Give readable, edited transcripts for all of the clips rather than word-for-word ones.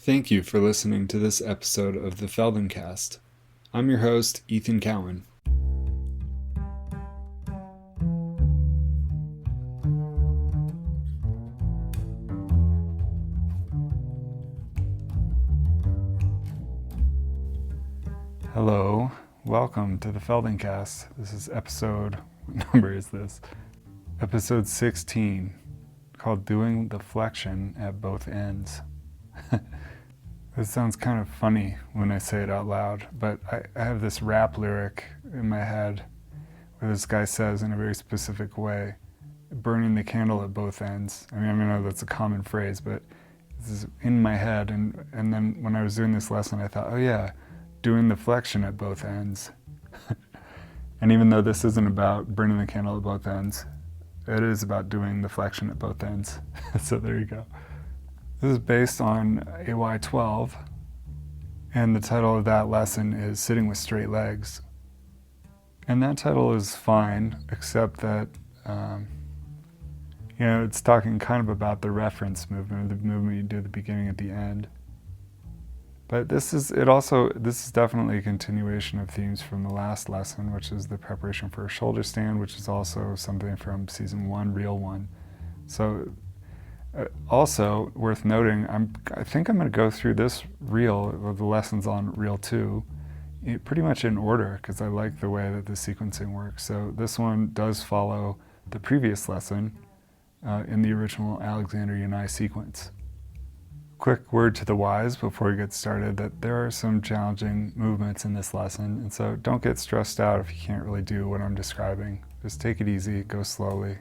Thank you for listening to this episode of the Feldencast. I'm your host, Ethan Cowan. Hello, welcome to the Feldencast. This is what number is this? Episode 16, called Doing the Flexion at Both Ends. This sounds kind of funny when I say it out loud, but I have this rap lyric in my head where this guy says in a very specific way, burning the candle at both ends. I know that's a common phrase, but this is in my head. And then when I was doing this lesson, I thought, oh yeah, doing the flexion at both ends. And even though this isn't about burning the candle at both ends, it is about doing the flexion at both ends. So there you go. This is based on AY 12, and the title of that lesson is Sitting with Straight Legs. And that title is fine, except that, it's talking kind of about the reference movement, the movement you do at the beginning and the end. But this is definitely a continuation of themes from the last lesson, which is the preparation for a shoulder stand, which is also something from season 1, reel 1. So also worth noting, I think I'm going to go through this reel, or the lessons on reel 2, pretty much in order, because I like the way that the sequencing works. So this one does follow the previous lesson in the original Alexander Yanai sequence. Quick word to the wise before we get started that there are some challenging movements in this lesson, and so don't get stressed out if you can't really do what I'm describing. Just take it easy, go slowly,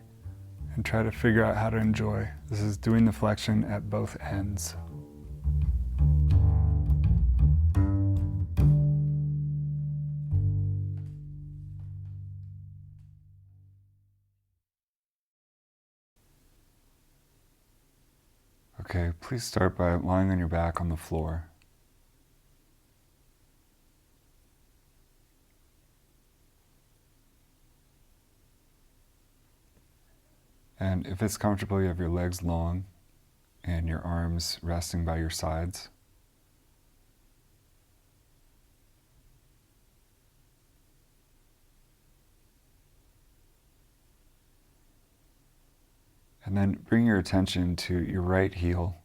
and try to figure out how to enjoy. This is doing the flexion at both ends. Okay, please start by lying on your back on the floor. And if it's comfortable, you have your legs long and your arms resting by your sides. And then bring your attention to your right heel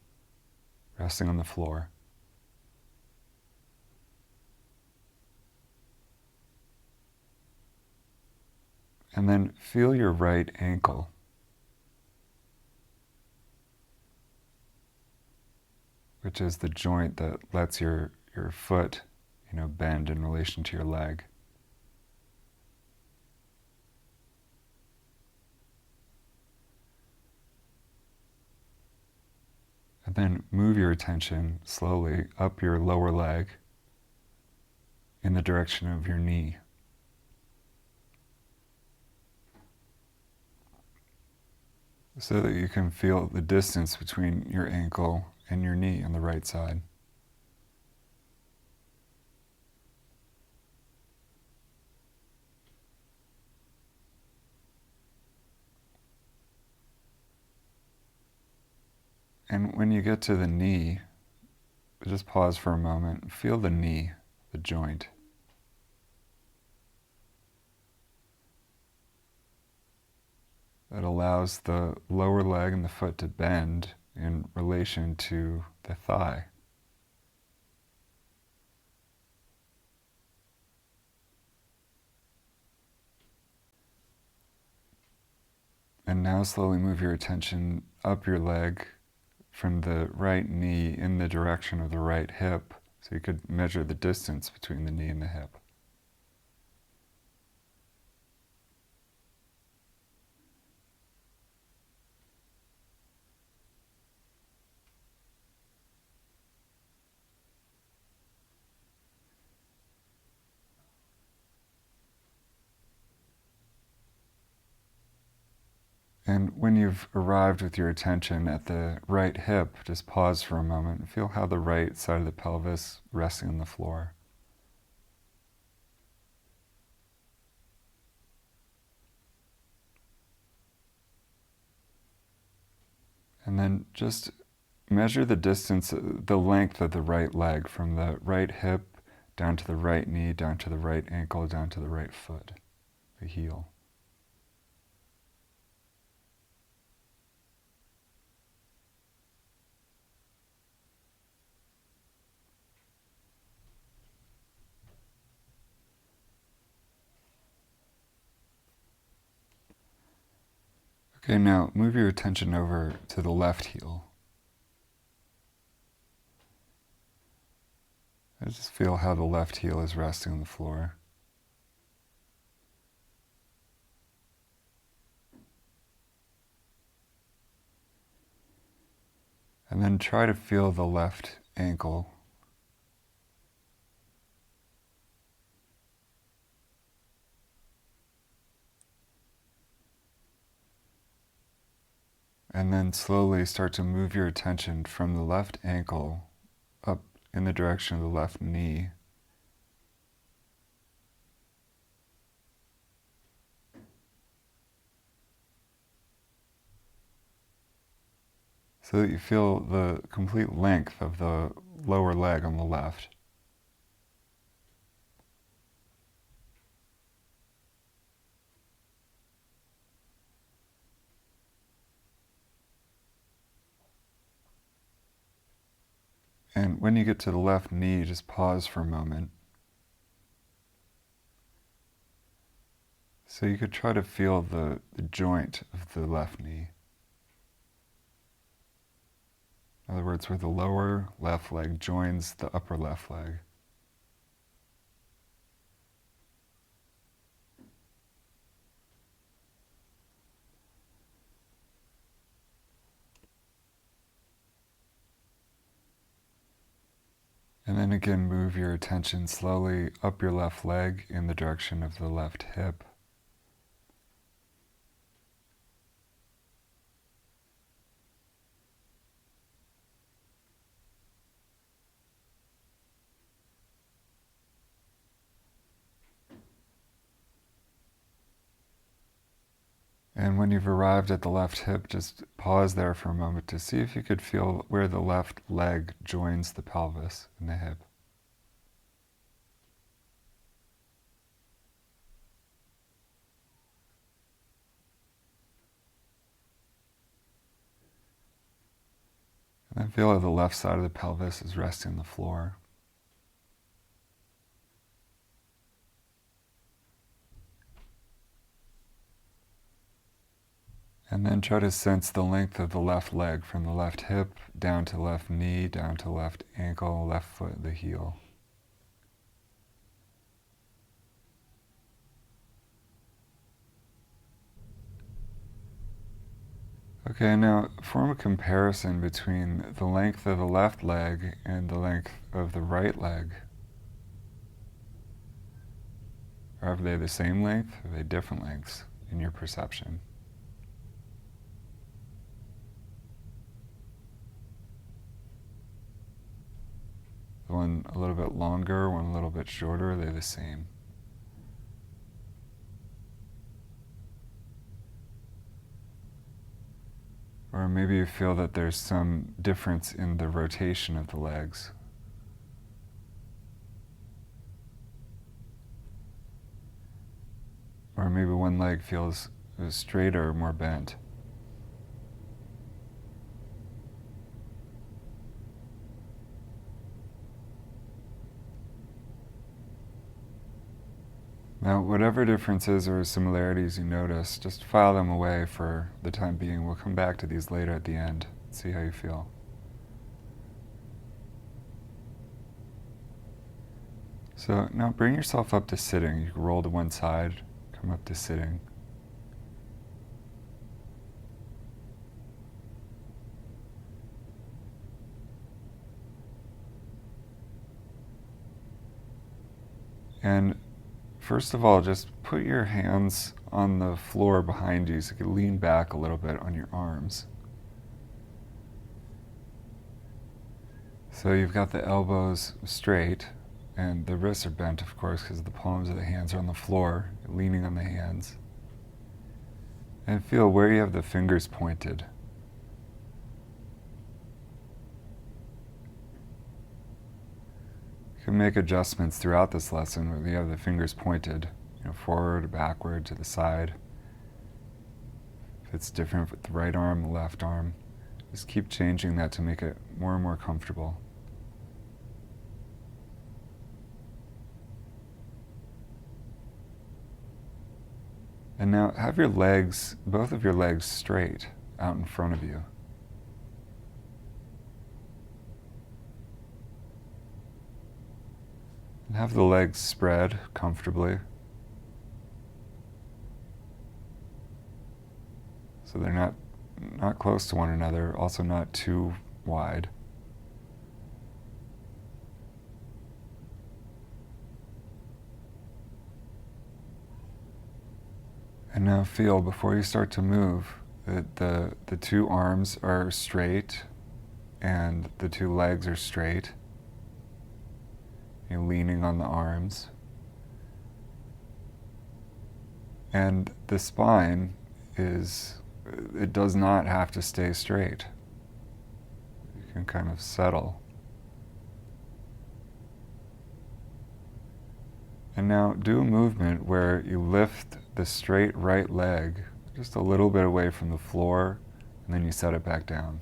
resting on the floor. And then feel your right ankle. Which is the joint that lets your foot, bend in relation to your leg. And then move your attention slowly up your lower leg in the direction of your knee. So that you can feel the distance between your ankle and your knee on the right side. And when you get to the knee, just pause for a moment. Feel the knee, the joint. That allows the lower leg and the foot to bend in relation to the thigh. And now slowly move your attention up your leg from the right knee in the direction of the right hip, so you could measure the distance between the knee and the hip. And when you've arrived with your attention at the right hip, just pause for a moment and feel how the right side of the pelvis resting on the floor. And then just measure the distance, the length of the right leg from the right hip down to the right knee, down to the right ankle, down to the right foot, the heel. Okay, now move your attention over to the left heel. I just feel how the left heel is resting on the floor. And then try to feel the left ankle. And then slowly start to move your attention from the left ankle up in the direction of the left knee. So that you feel the complete length of the lower leg on the left. And when you get to the left knee, just pause for a moment. So you could try to feel the joint of the left knee. In other words, where the lower left leg joins the upper left leg. And then again, move your attention slowly up your left leg in the direction of the left hip. And when you've arrived at the left hip, just pause there for a moment to see if you could feel where the left leg joins the pelvis and the hip. And then feel how the left side of the pelvis is resting on the floor. And then try to sense the length of the left leg from the left hip down to left knee, down to left ankle, left foot, the heel. Okay, now form a comparison between the length of the left leg and the length of the right leg. Are they the same length? Or are they different lengths in your perception? One a little bit longer, one a little bit shorter, are they the same? Or maybe you feel that there's some difference in the rotation of the legs. Or maybe one leg feels straighter or more bent. Now, whatever differences or similarities you notice, just file them away for the time being. We'll come back to these later at the end, see how you feel. So now bring yourself up to sitting. You can roll to one side, come up to sitting. And first of all, just put your hands on the floor behind you so you can lean back a little bit on your arms. So you've got the elbows straight and the wrists are bent, of course, because the palms of the hands are on the floor, you're leaning on the hands. And feel where you have the fingers pointed. can make adjustments throughout this lesson where you have the fingers pointed, forward, backward, to the side. If it's different with the right arm, the left arm, just keep changing that to make it more and more comfortable. And now have your legs, both of your legs straight out in front of you. And have the legs spread comfortably. So they're not close to one another, also not too wide. And now feel, before you start to move, that the two arms are straight and the two legs are straight. You're leaning on the arms. And the spine it does not have to stay straight. You can kind of settle. And now do a movement where you lift the straight right leg just a little bit away from the floor, and then you set it back down.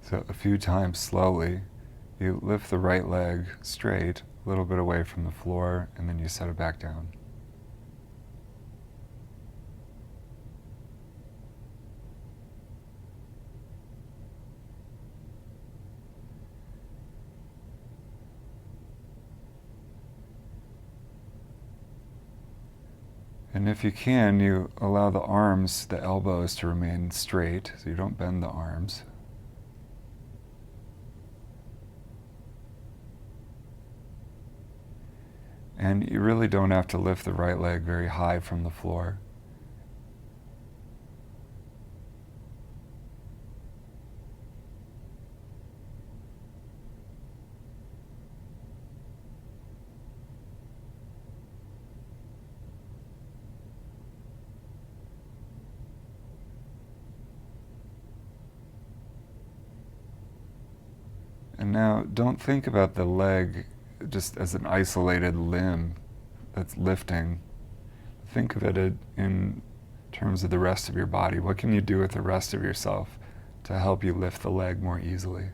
So a few times slowly, you lift the right leg straight, a little bit away from the floor, and then you set it back down. And if you can, you allow the arms, the elbows to remain straight, so you don't bend the arms. And you really don't have to lift the right leg very high from the floor. And now don't think about the leg just as an isolated limb that's lifting. Think of it in terms of the rest of your body. What can you do with the rest of yourself to help you lift the leg more easily?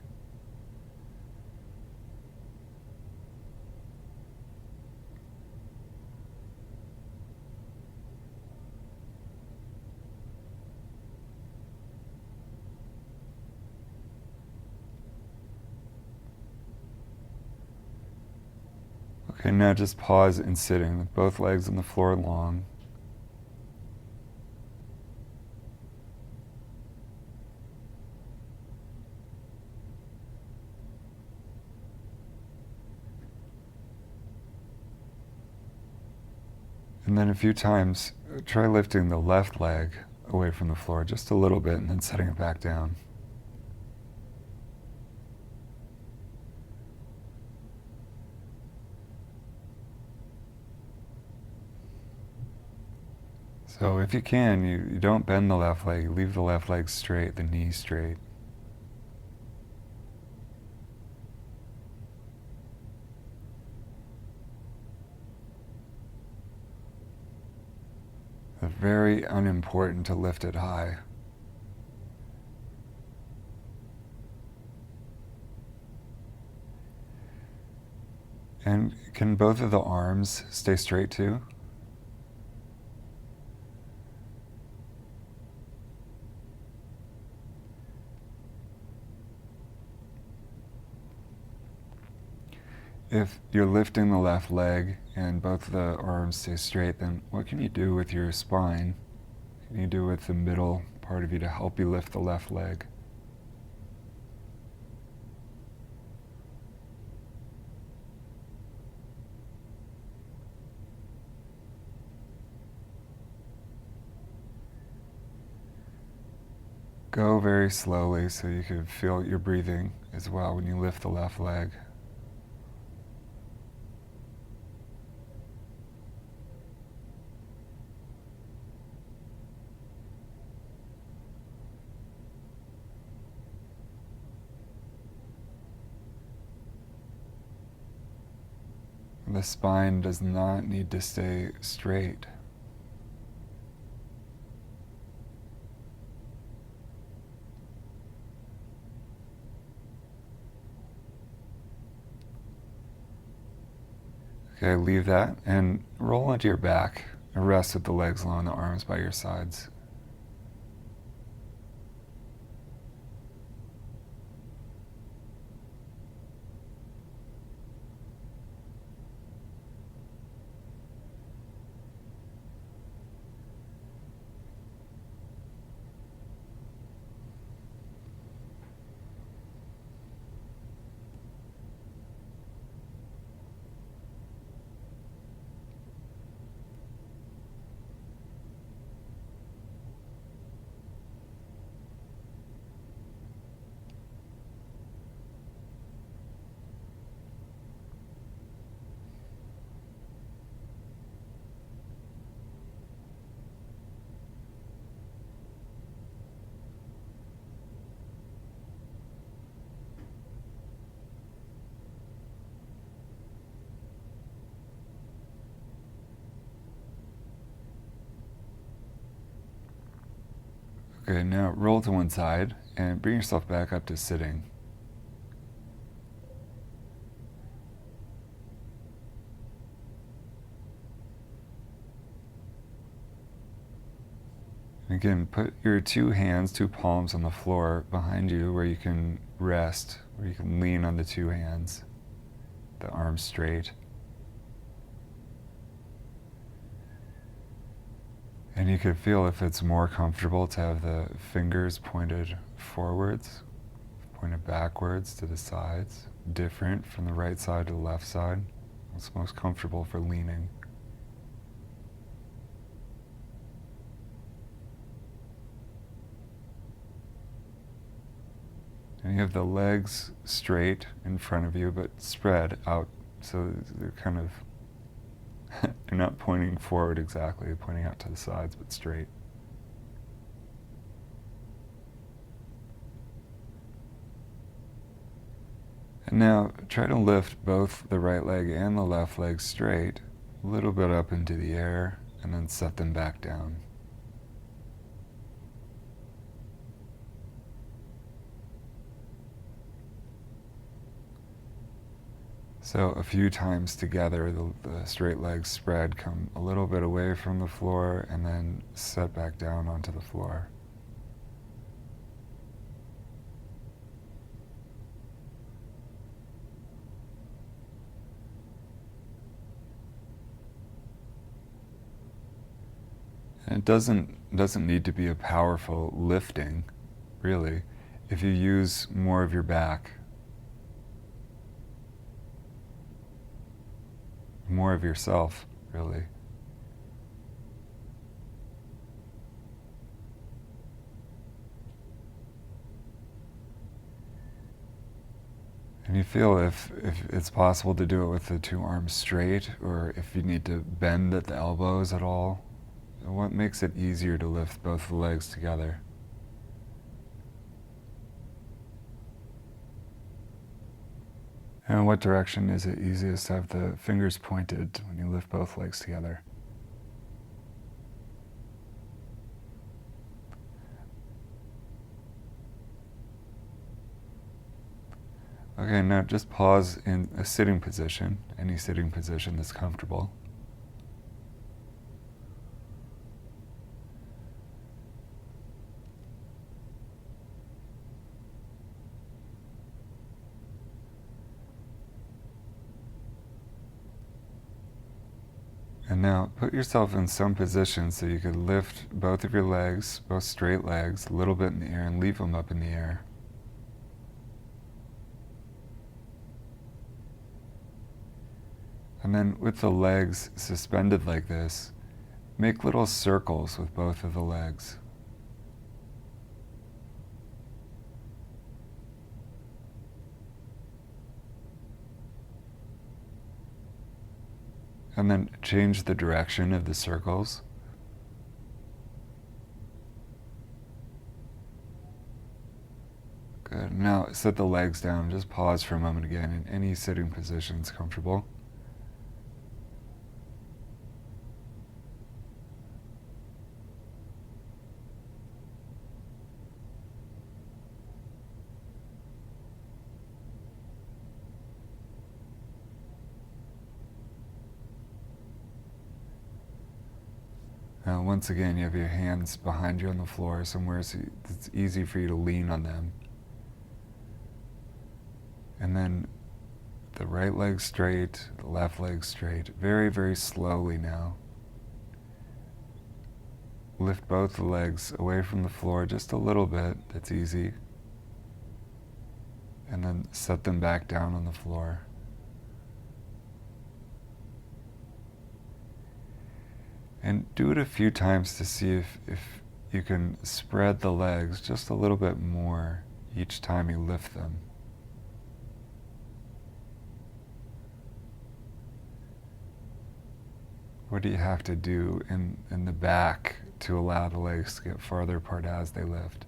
Okay, now just pause in sitting with both legs on the floor long. And then a few times, try lifting the left leg away from the floor just a little bit and then setting it back down. So if you can, you don't bend the left leg, you leave the left leg straight, the knee straight. It's very unimportant to lift it high. And can both of the arms stay straight too? If you're lifting the left leg and both the arms stay straight, then what can you do with your spine? What can you do with the middle part of you to help you lift the left leg? Go very slowly so you can feel your breathing as well when you lift the left leg. The spine does not need to stay straight. Okay, leave that and roll onto your back. Rest with the legs low and the arms by your sides. Okay, now roll to one side and bring yourself back up to sitting. And again, put your two hands, two palms on the floor behind you where you can rest, where you can lean on the two hands, the arms straight. And you could feel if it's more comfortable to have the fingers pointed forwards, pointed backwards to the sides, different from the right side to the left side. What's most comfortable for leaning. And you have the legs straight in front of you, but spread out, so they're kind of they're not pointing forward exactly, pointing out to the sides, but straight. And now try to lift both the right leg and the left leg straight, a little bit up into the air, and then set them back down. So a few times together, the straight legs spread, come a little bit away from the floor, and then set back down onto the floor. And it doesn't need to be a powerful lifting, really. If you use more of your back, more of yourself, really. And you feel if it's possible to do it with the two arms straight, or if you need to bend at the elbows at all, what makes it easier to lift both the legs together? And in what direction is it easiest to have the fingers pointed when you lift both legs together? Okay, now just pause in a sitting position, any sitting position that's comfortable. And now put yourself in some position so you could lift both of your legs, both straight legs, a little bit in the air and leave them up in the air. And then with the legs suspended like this, make little circles with both of the legs. And then change the direction of the circles. Good. Now set the legs down. Just pause for a moment again in any sitting position that's comfortable. Now, once again, you have your hands behind you on the floor, somewhere so it's easy for you to lean on them. And then the right leg straight, the left leg straight, very, very slowly now. Lift both the legs away from the floor just a little bit, that's easy. And then set them back down on the floor. And do it a few times to see if you can spread the legs just a little bit more each time you lift them. What do you have to do in the back to allow the legs to get farther apart as they lift?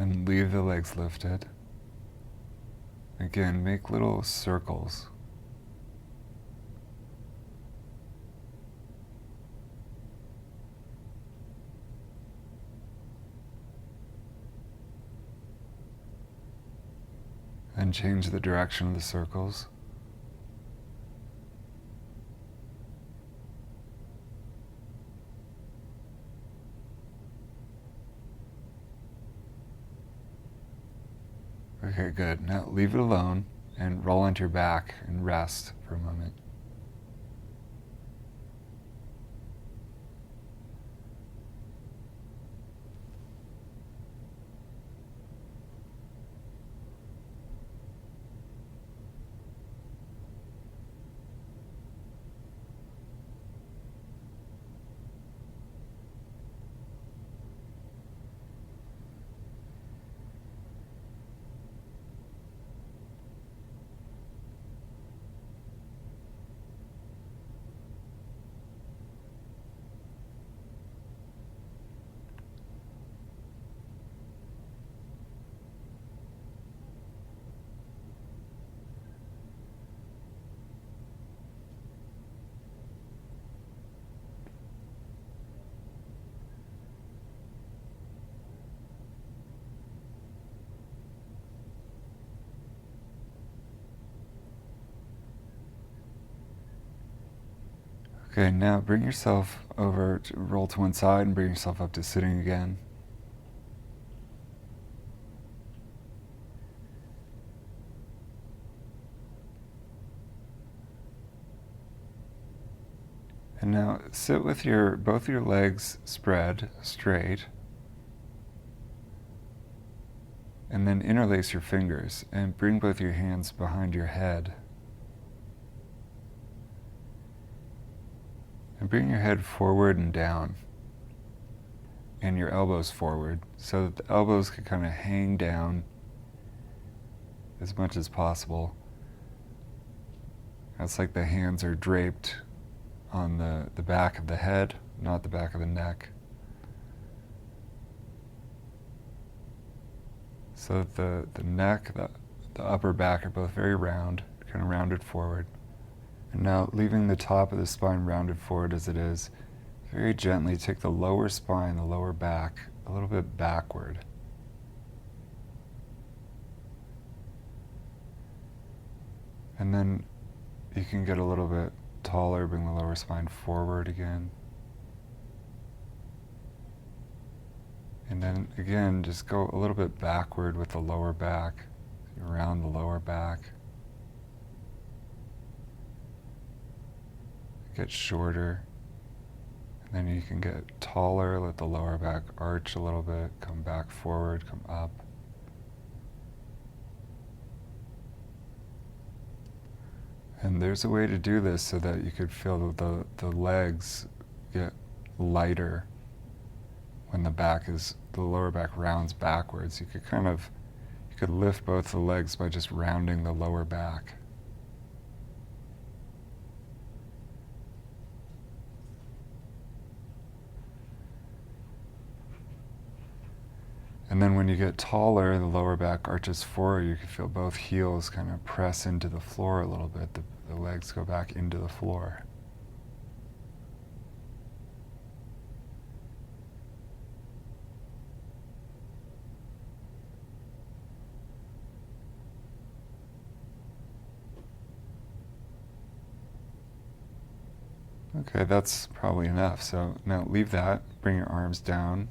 And leave the legs lifted. Again, make little circles. And change the direction of the circles. Okay, good. Now leave it alone and roll onto your back and rest for a moment. Okay, now bring yourself over, roll to one side and bring yourself up to sitting again. And now sit with both your legs spread straight. And then interlace your fingers and bring both your hands behind your head. And bring your head forward and down, and your elbows forward, so that the elbows can kind of hang down as much as possible. It's like the hands are draped on the back of the head, not the back of the neck. So that the neck, the upper back are both very round, kind of rounded forward. And now, leaving the top of the spine rounded forward as it is, very gently take the lower spine, the lower back, a little bit backward. And then you can get a little bit taller, bring the lower spine forward again. And then again, just go a little bit backward with the lower back, around the lower back. Get shorter, and then you can get taller, let the lower back arch a little bit, come back forward, come up. And there's a way to do this so that you could feel the legs get lighter when the lower back rounds backwards. You could lift both the legs by just rounding the lower back. And then when you get taller, the lower back arches forward, you can feel both heels kind of press into the floor a little bit. The legs go back into the floor. Okay, that's probably enough. So now leave that, bring your arms down.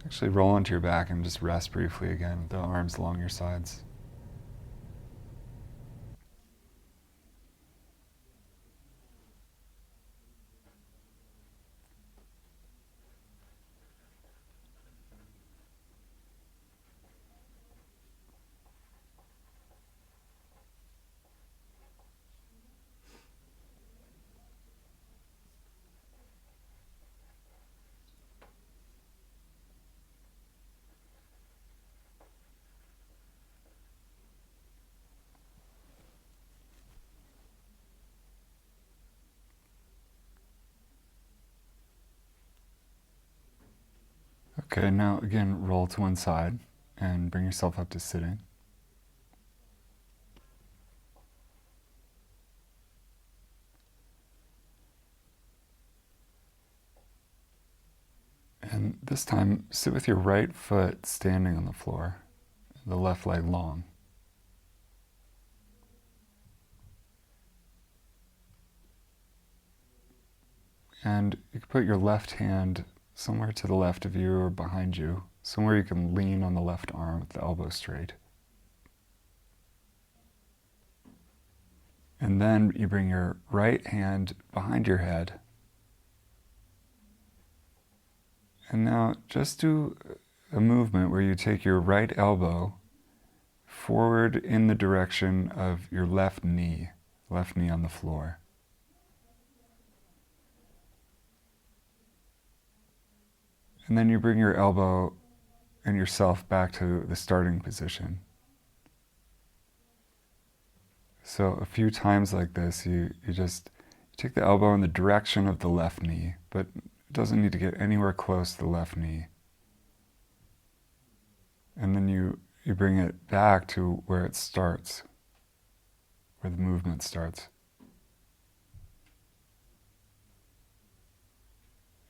Actually roll onto your back and just rest briefly again, the arms along your sides. Okay, now again, roll to one side and bring yourself up to sitting. And this time, sit with your right foot standing on the floor, the left leg long. And you can put your left hand somewhere to the left of you or behind you, somewhere you can lean on the left arm with the elbow straight. And then you bring your right hand behind your head. And now just do a movement where you take your right elbow forward in the direction of your left knee on the floor. And then you bring your elbow and yourself back to the starting position. So a few times like this, you take the elbow in the direction of the left knee, but it doesn't need to get anywhere close to the left knee. And then you bring it back to where it starts, where the movement starts.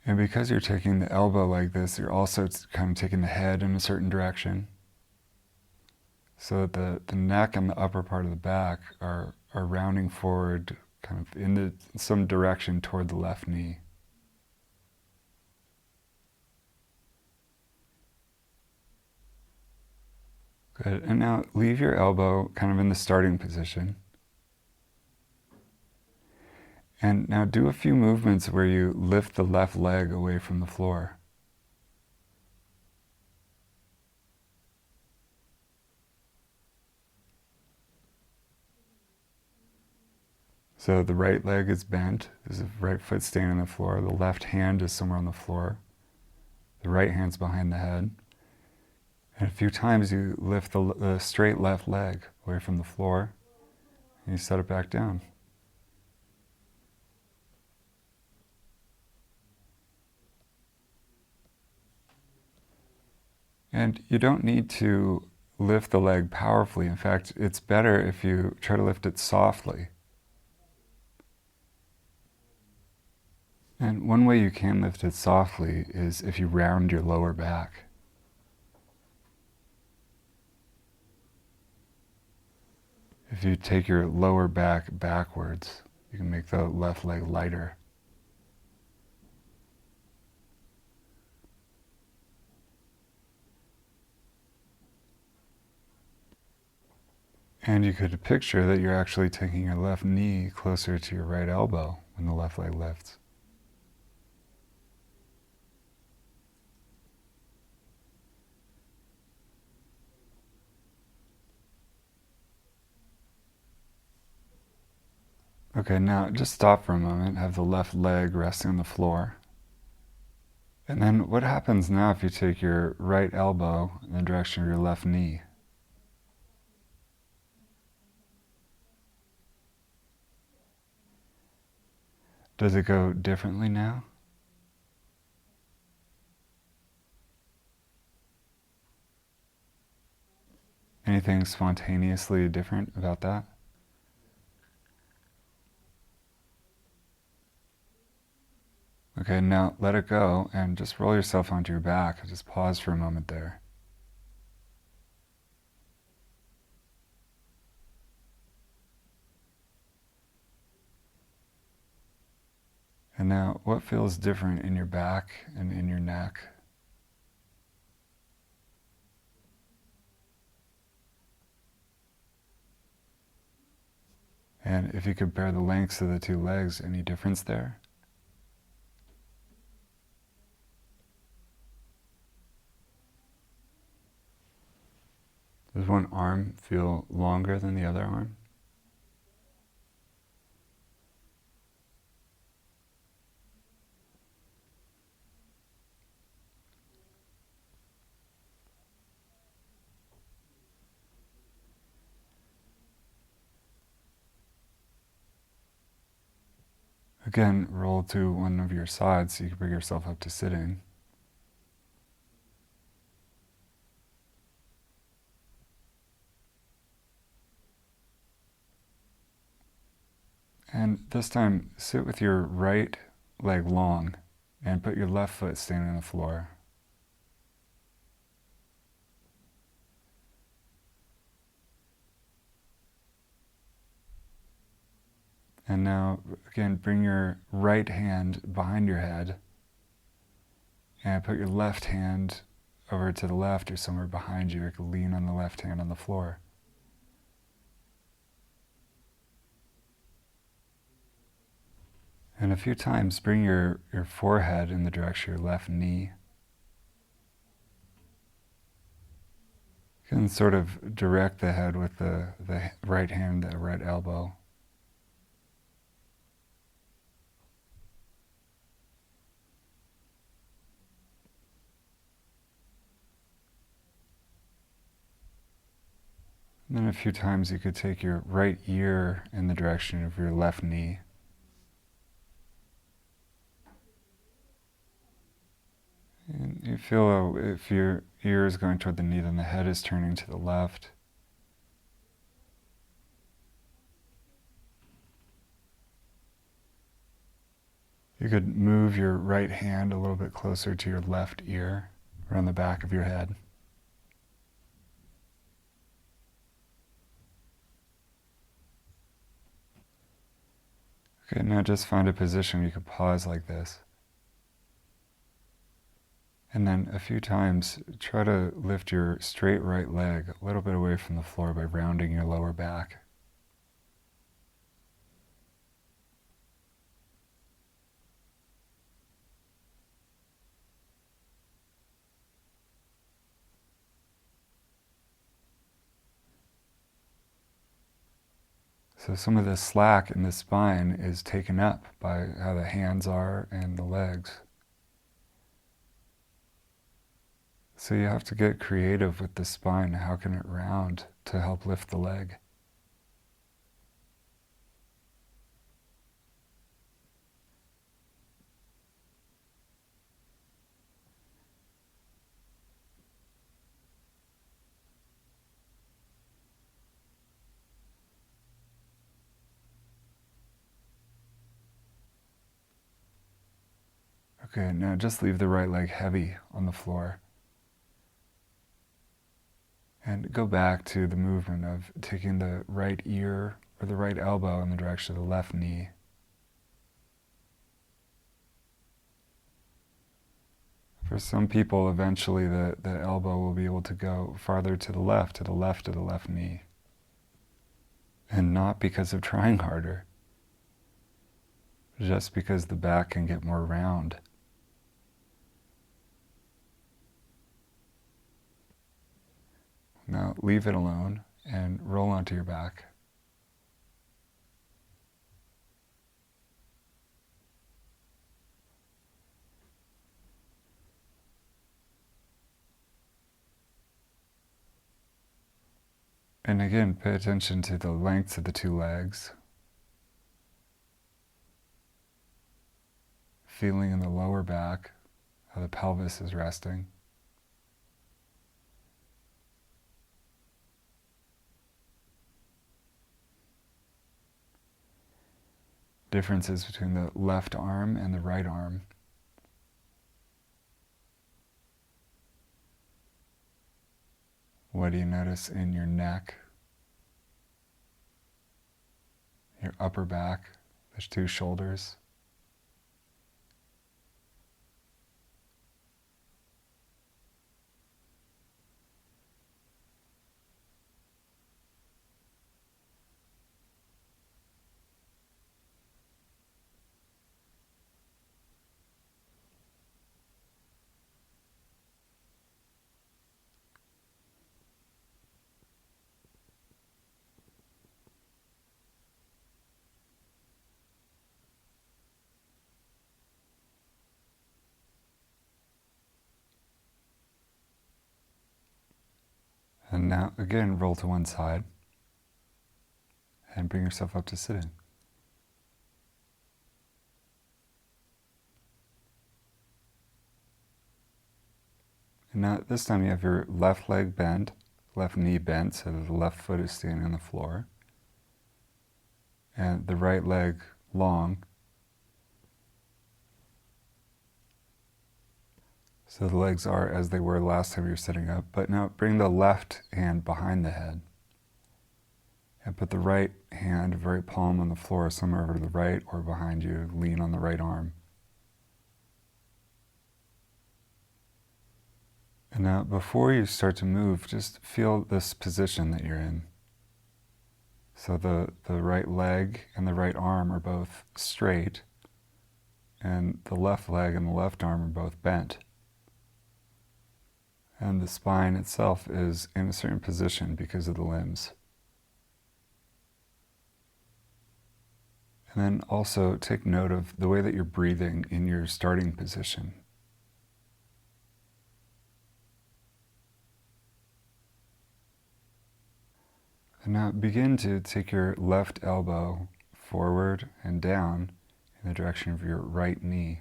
And because you're taking the elbow like this, you're also kind of taking the head in a certain direction. So that the neck and the upper part of the back are rounding forward kind of in some direction toward the left knee. Good. And now leave your elbow kind of in the starting position. And now do a few movements where you lift the left leg away from the floor. So the right leg is bent. There's the right foot staying on the floor. The left hand is somewhere on the floor. The right hand's behind the head. And a few times you lift the straight left leg away from the floor and you set it back down. And you don't need to lift the leg powerfully. In fact, it's better if you try to lift it softly. And one way you can lift it softly is if you round your lower back. If you take your lower back backwards, you can make the left leg lighter. And you could picture that you're actually taking your left knee closer to your right elbow when the left leg lifts. Okay, now just stop for a moment, have the left leg resting on the floor. And then what happens now if you take your right elbow in the direction of your left knee? Does it go differently now? Anything spontaneously different about that? Okay, now let it go and just roll yourself onto your back. Just pause for a moment there. And now, what feels different in your back and in your neck? And if you compare the lengths of the two legs, any difference there? Does one arm feel longer than the other arm? Again, roll to one of your sides so you can bring yourself up to sitting. And this time, sit with your right leg long and put your left foot standing on the floor. And now, again, bring your right hand behind your head and put your left hand over to the left or somewhere behind you. You can lean on the left hand on the floor. And a few times, bring your forehead in the direction of your left knee. You can sort of direct the head with the right hand, the right elbow. And then a few times you could take your right ear in the direction of your left knee. And you feel if your ear is going toward the knee, then the head is turning to the left. You could move your right hand a little bit closer to your left ear, around the back of your head. Okay, now just find a position you could pause like this. And then a few times, try to lift your straight right leg a little bit away from the floor by rounding your lower back. So some of the slack in the spine is taken up by how the hands are and the legs. So you have to get creative with the spine. How can it round to help lift the leg? Okay, now just leave the right leg heavy on the floor. And go back to the movement of taking the right ear or the right elbow in the direction of the left knee. For some people, eventually the elbow will be able to go farther to the left of the left knee. And not because of trying harder, just because the back can get more round. Now leave it alone and roll onto your back. And again, pay attention to the lengths of the two legs. Feeling in the lower back, how the pelvis is resting. Differences between the left arm and the right arm. What do you notice in your neck, your upper back, there's two shoulders? And now, again, roll to one side and bring yourself up to sitting. And now, this time you have your left leg bent, left knee bent, so that the left foot is standing on the floor, and the right leg long, so the legs are as they were last time you were sitting up. But now bring the left hand behind the head and put the right hand, right palm on the floor, somewhere over to the right or behind you. Lean on the right arm. And now before you start to move, just feel this position that you're in. So the right leg and the right arm are both straight, and the left leg and the left arm are both bent. And the spine itself is in a certain position because of the limbs. And then also take note of the way that you're breathing in your starting position. And now begin to take your left elbow forward and down in the direction of your right knee.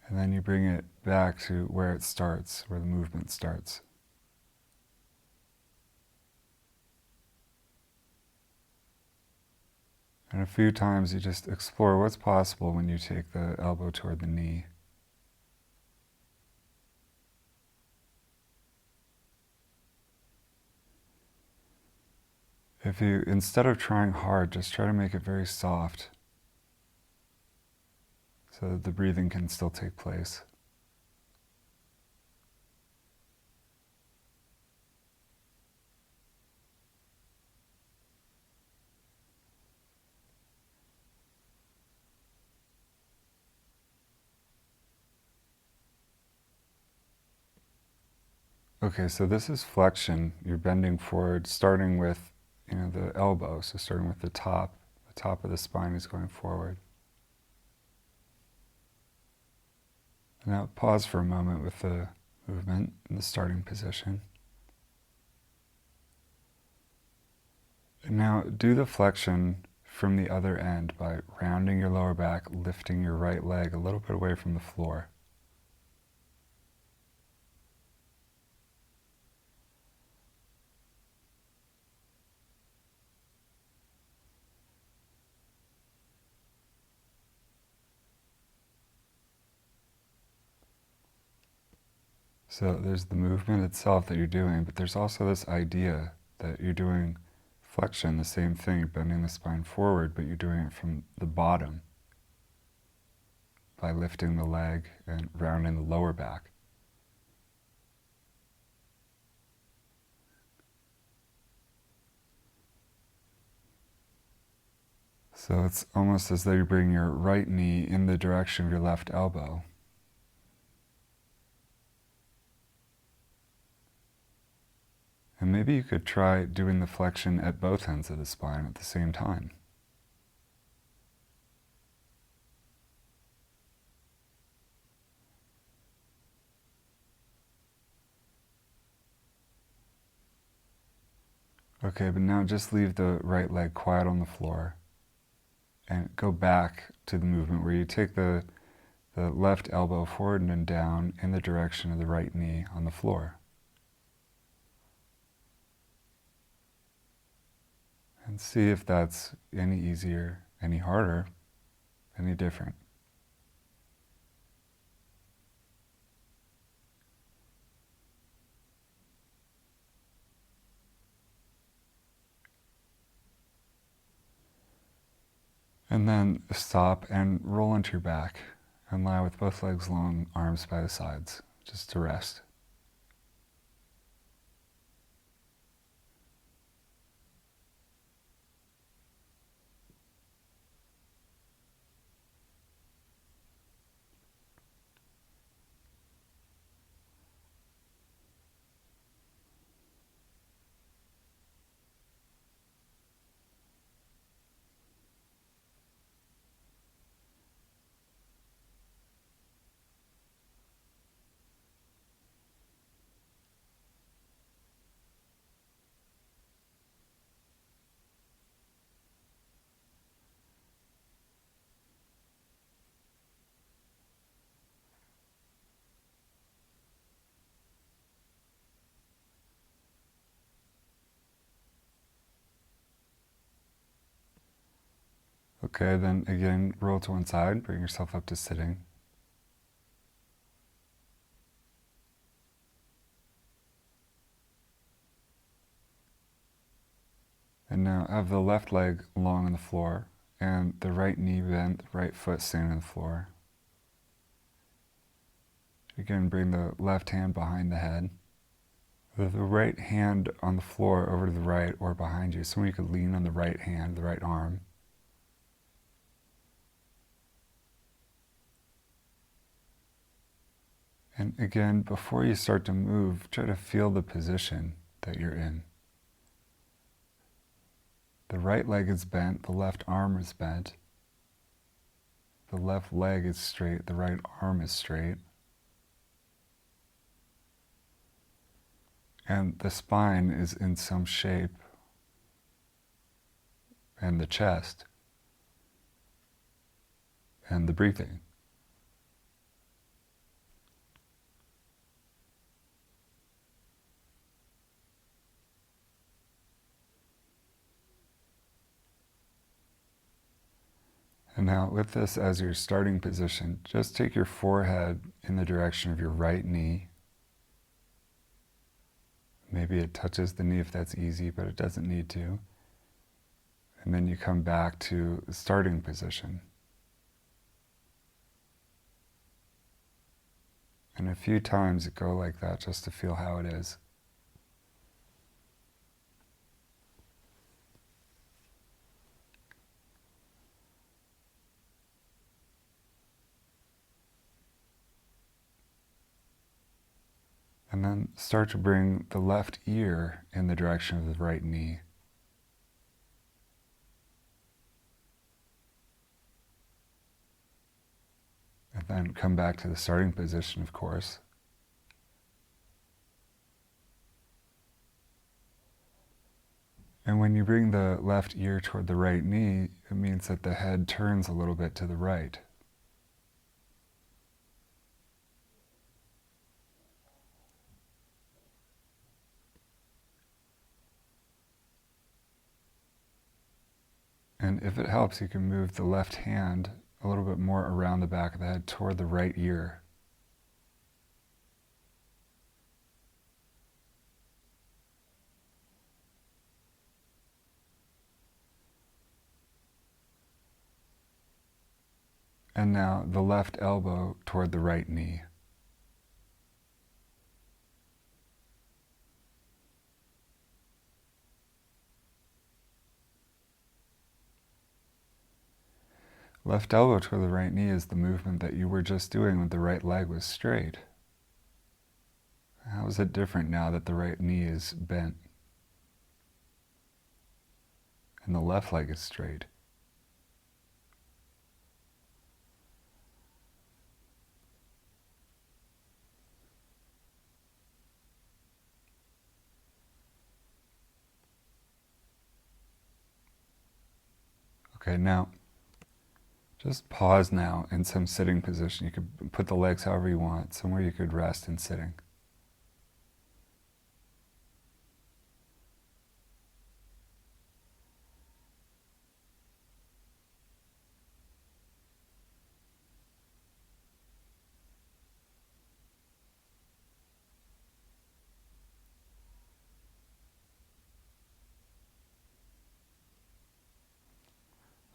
And then you bring it back to where it starts, where the movement starts. And a few times you just explore what's possible when you take the elbow toward the knee. If you, instead of trying hard, just try to make it very soft so that the breathing can still take place. Okay, so this is flexion. You're bending forward, starting with, the elbow. So starting with the top of the spine is going forward. Now pause for a moment with the movement in the starting position. And now do the flexion from the other end by rounding your lower back, lifting your right leg a little bit away from the floor. So there's the movement itself that you're doing, but there's also this idea that you're doing flexion, the same thing, bending the spine forward, but you're doing it from the bottom by lifting the leg and rounding the lower back. So it's almost as though you bring your right knee in the direction of your left elbow. And maybe you could try doing the flexion at both ends of the spine at the same time. Okay, but now just leave the right leg quiet on the floor and go back to the movement where you take the left elbow forward and down in the direction of the right knee on the floor. And see if that's any easier, any harder, any different. And then stop and roll onto your back and lie with both legs long, arms by the sides, just to rest. Okay, then again, roll to one side, bring yourself up to sitting. And now have the left leg long on the floor and the right knee bent, right foot standing on the floor. Again, bring the left hand behind the head. With the right hand on the floor over to the right or behind you, somewhere you could lean on the right hand, the right arm. And again, before you start to move, try to feel the position that you're in. The right leg is bent, the left arm is bent. The left leg is straight, the right arm is straight. And the spine is in some shape, and the chest, and the breathing. And now with this as your starting position, just take your forehead in the direction of your right knee. Maybe it touches the knee if that's easy, but it doesn't need to. And then you come back to the starting position. And a few times go like that just to feel how it is. And then start to bring the left ear in the direction of the right knee. And then come back to the starting position, of course. And when you bring the left ear toward the right knee, it means that the head turns a little bit to the right. And if it helps, you can move the left hand a little bit more around the back of the head toward the right ear. And now the left elbow toward the right knee. Left elbow toward the right knee is the movement that you were just doing when the right leg was straight. How is it different now that the right knee is bent and the left leg is straight? Okay, now just pause now in some sitting position. You could put the legs however you want, somewhere you could rest in sitting.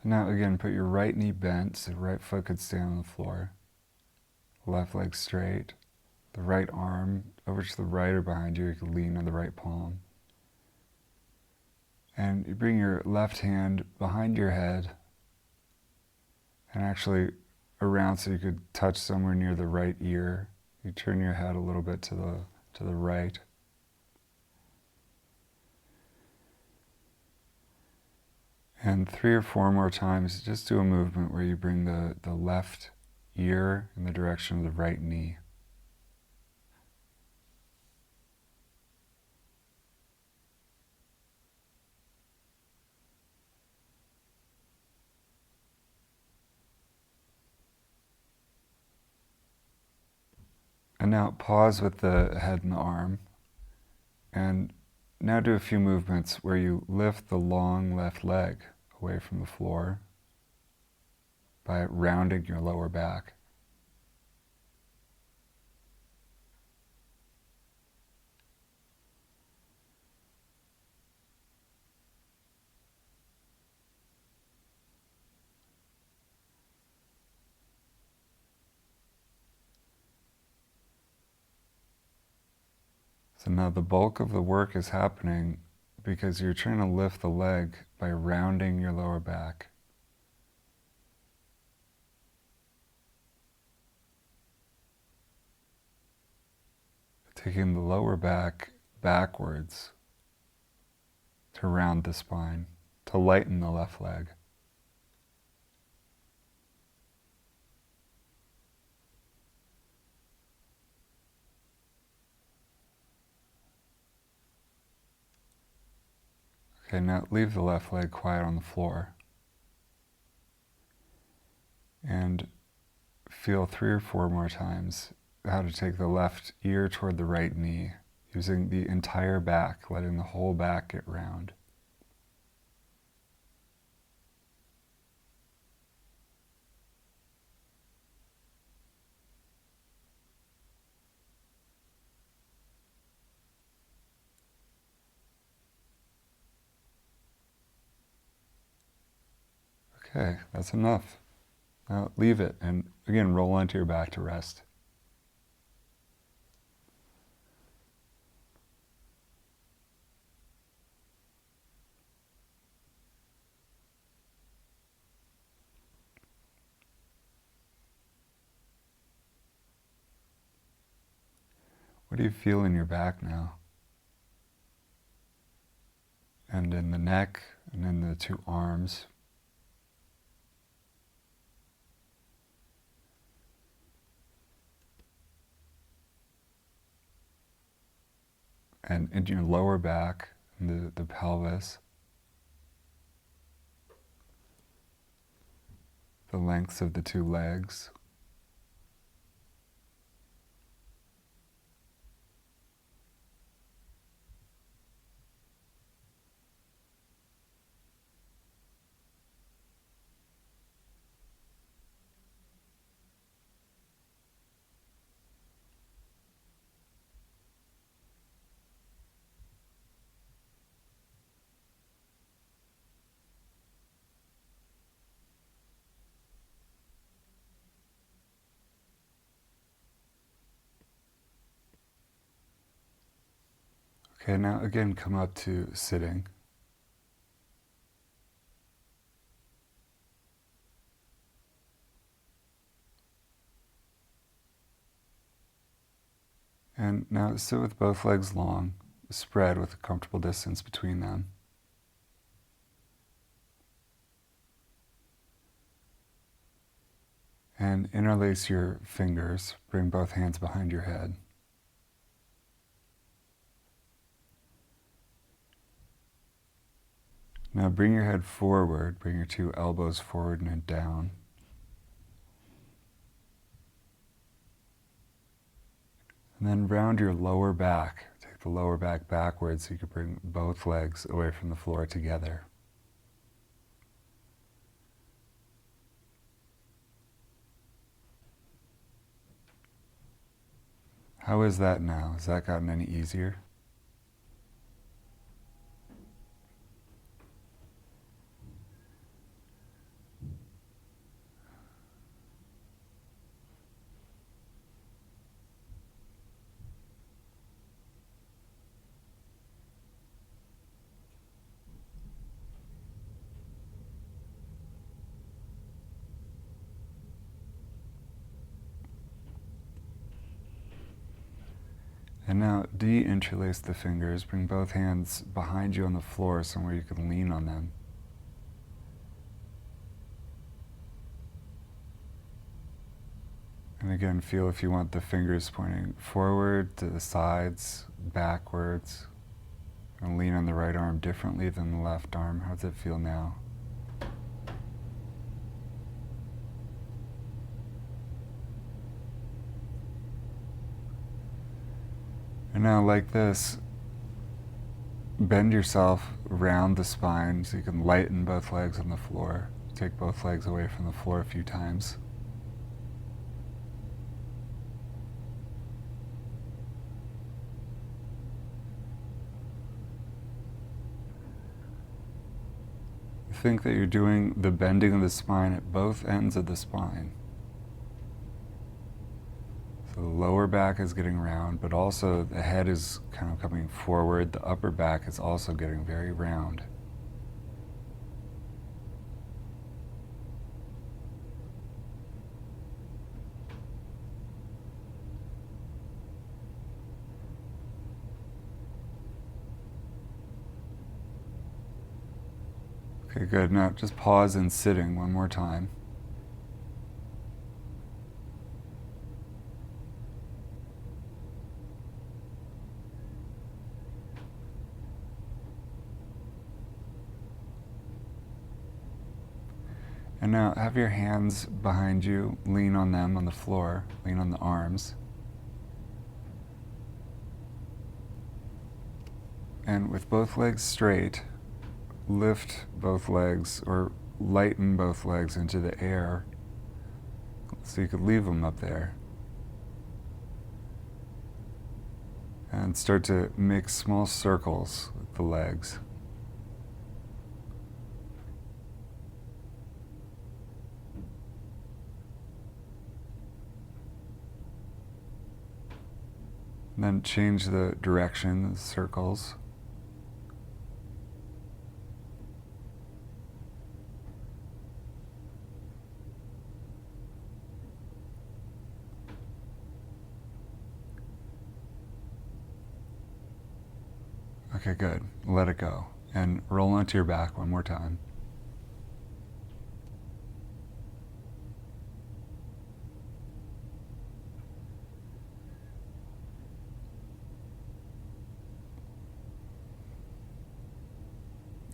Now again, put your right knee bent so the right foot could stand on the floor. Left leg straight. The right arm over to the right or behind you. You can lean on the right palm. And you bring your left hand behind your head and actually around so you could touch somewhere near the right ear. You turn your head a little bit to the right. And 3 or 4 more times, just do a movement where you bring the left ear in the direction of the right knee. And now pause with the head and the arm. And now do a few movements where you lift the long left leg away from the floor. by rounding your lower back. So now the bulk of the work is happening because you're trying to lift the leg by rounding your lower back. Taking the lower back backwards to round the spine, to lighten the left leg. Okay, now leave the left leg quiet on the floor. And feel 3 or 4 more times how to take the left ear toward the right knee, using the entire back, letting the whole back get round. Okay, that's enough. Now leave it and again roll onto your back to rest. What do you feel in your back now? And in the neck and in the 2 arms? And in your lower back, and the pelvis, the lengths of the 2 legs. Okay, now again come up to sitting. And now sit with both legs long, spread with a comfortable distance between them. And interlace your fingers, bring both hands behind your head. Now bring your head forward, bring your 2 elbows forward and down. And then round your lower back. Take the lower back backwards so you can bring both legs away from the floor together. How is that now? Has that gotten any easier? And now de-interlace the fingers, bring both hands behind you on the floor somewhere you can lean on them. And again, feel if you want the fingers pointing forward, to the sides, backwards, and lean on the right arm differently than the left arm. How does it feel now? And now like this, bend yourself around the spine so you can lighten both legs on the floor. take both legs away from the floor a few times. Think that you're doing the bending of the spine at both ends of the spine. So the lower back is getting round, but also the head is kind of coming forward. The upper back is also getting very round. Okay, good. Now just pause in sitting one more time. And now have your hands behind you, lean on them on the floor, lean on the arms. And with both legs straight, lift both legs or lighten both legs into the air so you could leave them up there. And start to make small circles with the legs. And then change the direction of the circles. Okay, good. Let it go. And roll onto your back one more time.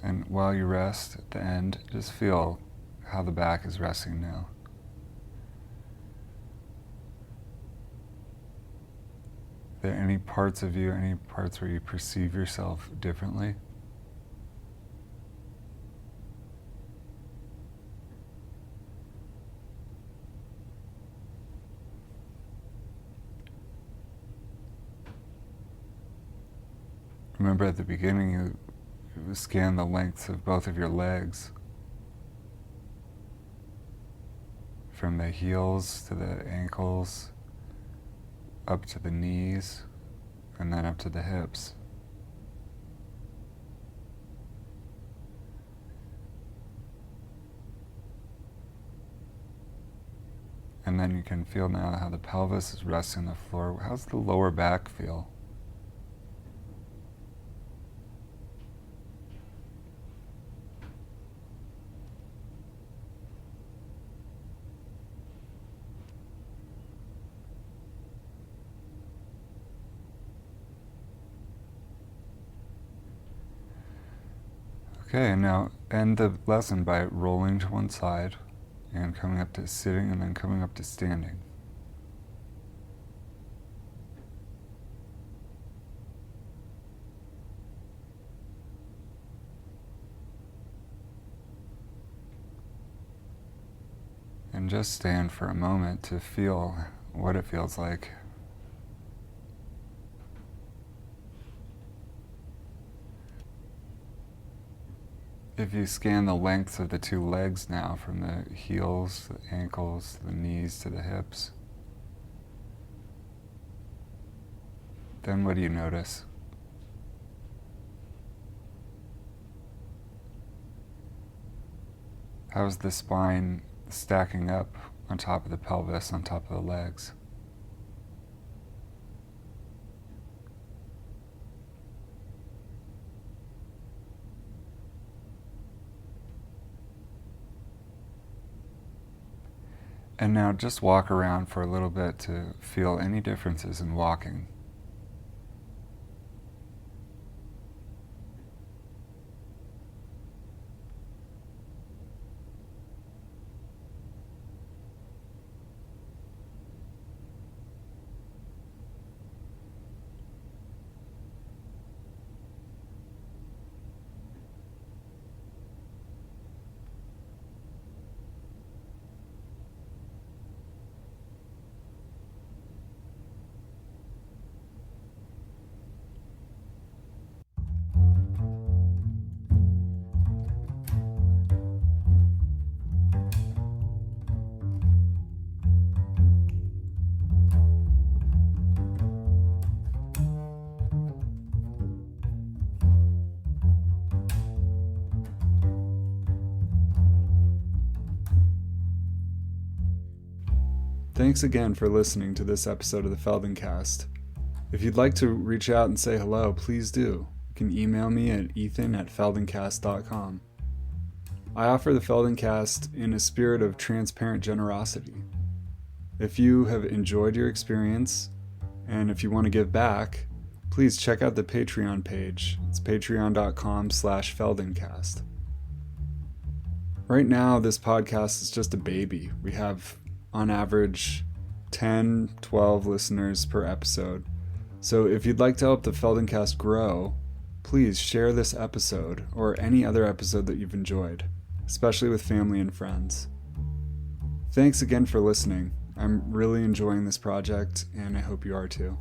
And while you rest at the end, just feel how the back is resting now. Are there any parts of you, any parts where you perceive yourself differently? Remember at the beginning you scan the lengths of both of your legs, from the heels to the ankles, up to the knees, and then up to the hips. And then you can feel now how the pelvis is resting on the floor. How's the lower back feel? Okay, and now end the lesson by rolling to one side and coming up to sitting and then coming up to standing. And just stand for a moment to feel what it feels like. If you scan the lengths of the two legs now, from the heels, the ankles, the knees to the hips, then what do you notice? How's the spine stacking up on top of the pelvis, on top of the legs? And now just walk around for a little bit to feel any differences in walking. Thanks again for listening to this episode of the Feldencast. If you'd like to reach out and say hello, please do. You can email me at ethan@feldencast.com. I offer the Feldencast in a spirit of transparent generosity. If you have enjoyed your experience, and if you want to give back, please check out the Patreon page. It's patreon.com/Feldencast. Right now, this podcast is just a baby. We have, on average, 10, 12 listeners per episode. So if you'd like to help the Feldencast grow, please share this episode or any other episode that you've enjoyed, especially with family and friends. Thanks again for listening. I'm really enjoying this project, and I hope you are too.